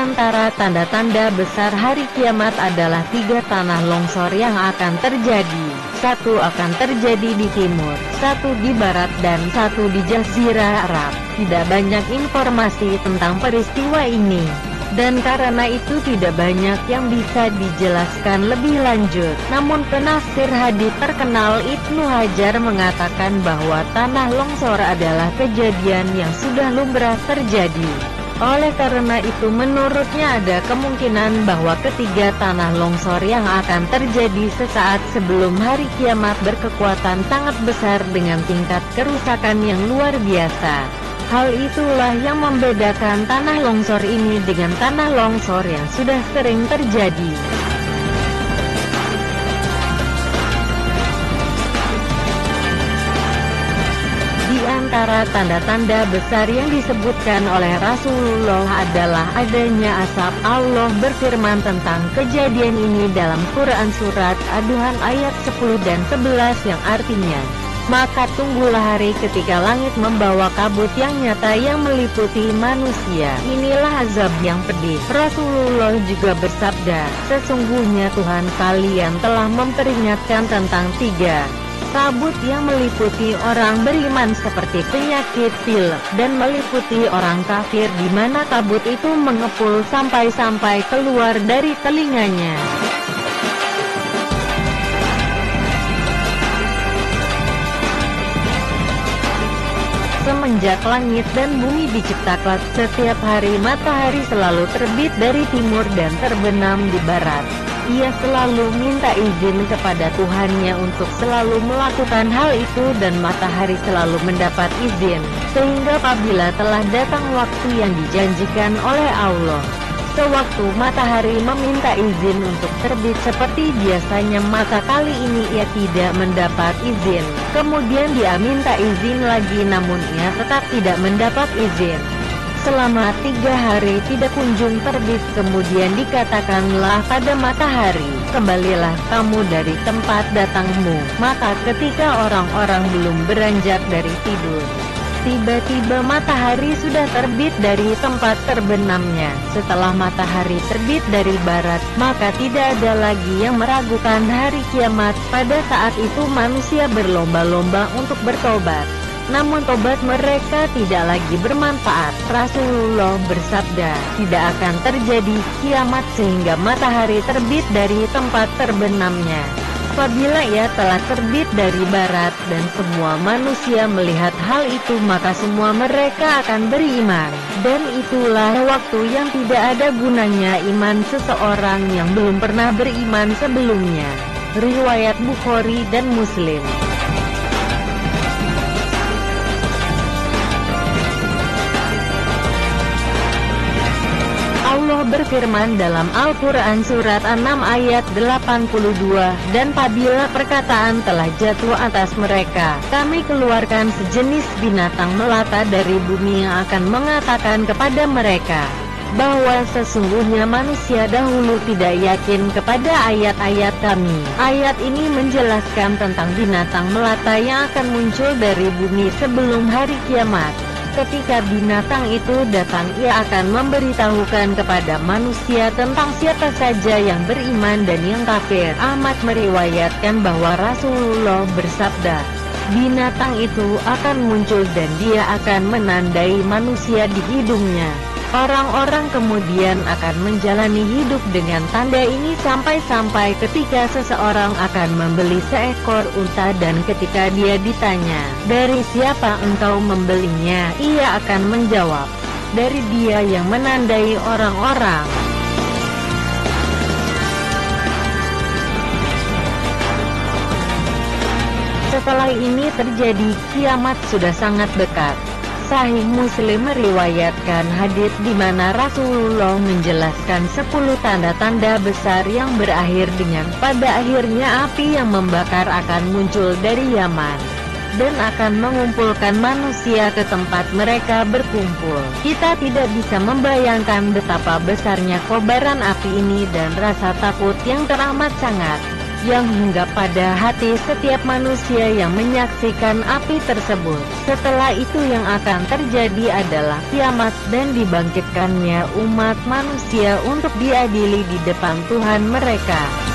antara tanda-tanda besar hari kiamat adalah 3 tanah longsor yang akan terjadi. 1 akan terjadi di timur, 1 di barat, dan 1 di Jazirah Arab. Tidak banyak informasi tentang peristiwa ini, dan karena itu tidak banyak yang bisa dijelaskan lebih lanjut. Namun penafsir hadits terkenal Ibnu Hajar mengatakan bahwa tanah longsor adalah kejadian yang sudah lumrah terjadi. Oleh karena itu menurutnya ada kemungkinan bahwa ketiga tanah longsor yang akan terjadi sesaat sebelum hari kiamat berkekuatan sangat besar dengan tingkat kerusakan yang luar biasa. Hal itulah yang membedakan tanah longsor ini dengan tanah longsor yang sudah sering terjadi. Di antara tanda-tanda besar yang disebutkan oleh Rasulullah adalah adanya asap. Allah berfirman tentang kejadian ini dalam Quran Surat Ad-Duhan ayat 10 dan 11 yang artinya, maka tunggulah hari ketika langit membawa kabut yang nyata yang meliputi manusia. Inilah azab yang pedih. Rasulullah juga bersabda, sesungguhnya Tuhan kalian telah memperingatkan tentang 3 kabut yang meliputi orang beriman seperti penyakit pilek, dan meliputi orang kafir di mana kabut itu mengepul sampai keluar dari telinganya. Semenjak langit dan bumi diciptakan, setiap hari matahari selalu terbit dari timur dan terbenam di barat. Ia selalu minta izin kepada Tuhannya untuk selalu melakukan hal itu, dan matahari selalu mendapat izin. Sehingga apabila telah datang waktu yang dijanjikan oleh Allah, sewaktu matahari meminta izin untuk terbit seperti biasanya, maka kali ini ia tidak mendapat izin. Kemudian dia minta izin lagi, namun ia tetap tidak mendapat izin. Selama 3 hari tidak kunjung terbit. Kemudian dikatakanlah pada matahari, kembalilah kamu dari tempat datangmu. Maka ketika orang-orang belum beranjak dari tidur, tiba-tiba matahari sudah terbit dari tempat terbenamnya. Setelah matahari terbit dari barat, maka tidak ada lagi yang meragukan hari kiamat. Pada saat itu manusia berlomba-lomba untuk bertobat, namun tobat mereka tidak lagi bermanfaat. Rasulullah bersabda, tidak akan terjadi kiamat sehingga matahari terbit dari tempat terbenamnya. Apabila ia telah terbit dari barat dan semua manusia melihat hal itu, maka semua mereka akan beriman. Dan itulah waktu yang tidak ada gunanya iman seseorang yang belum pernah beriman sebelumnya. Riwayat Bukhari dan Muslim. Allah berfirman dalam Al-Quran Surat An-6 ayat 82, dan apabila perkataan telah jatuh atas mereka, kami keluarkan sejenis binatang melata dari bumi yang akan mengatakan kepada mereka bahwa sesungguhnya manusia dahulu tidak yakin kepada ayat-ayat kami. Ayat ini menjelaskan tentang binatang melata yang akan muncul dari bumi sebelum hari kiamat. Ketika binatang itu datang, ia akan memberitahukan kepada manusia tentang siapa saja yang beriman dan yang kafir. Ahmad meriwayatkan bahwa Rasulullah bersabda, binatang itu akan muncul dan dia akan menandai manusia di hidungnya. Orang-orang kemudian akan menjalani hidup dengan tanda ini sampai ketika seseorang akan membeli seekor unta, dan ketika dia ditanya, dari siapa engkau membelinya? Ia akan menjawab, dari dia yang menandai orang-orang. Setelah ini terjadi, kiamat sudah sangat dekat. Sahih Muslim meriwayatkan hadits di mana Rasulullah menjelaskan 10 tanda-tanda besar yang berakhir dengan pada akhirnya api yang membakar akan muncul dari Yaman dan akan mengumpulkan manusia ke tempat mereka berkumpul. Kita tidak bisa membayangkan betapa besarnya kobaran api ini dan rasa takut yang teramat sangat. yang hinggap pada hati setiap manusia yang menyaksikan api tersebut. Setelah itu yang akan terjadi adalah kiamat dan dibangkitkannya umat manusia untuk diadili di depan Tuhan mereka.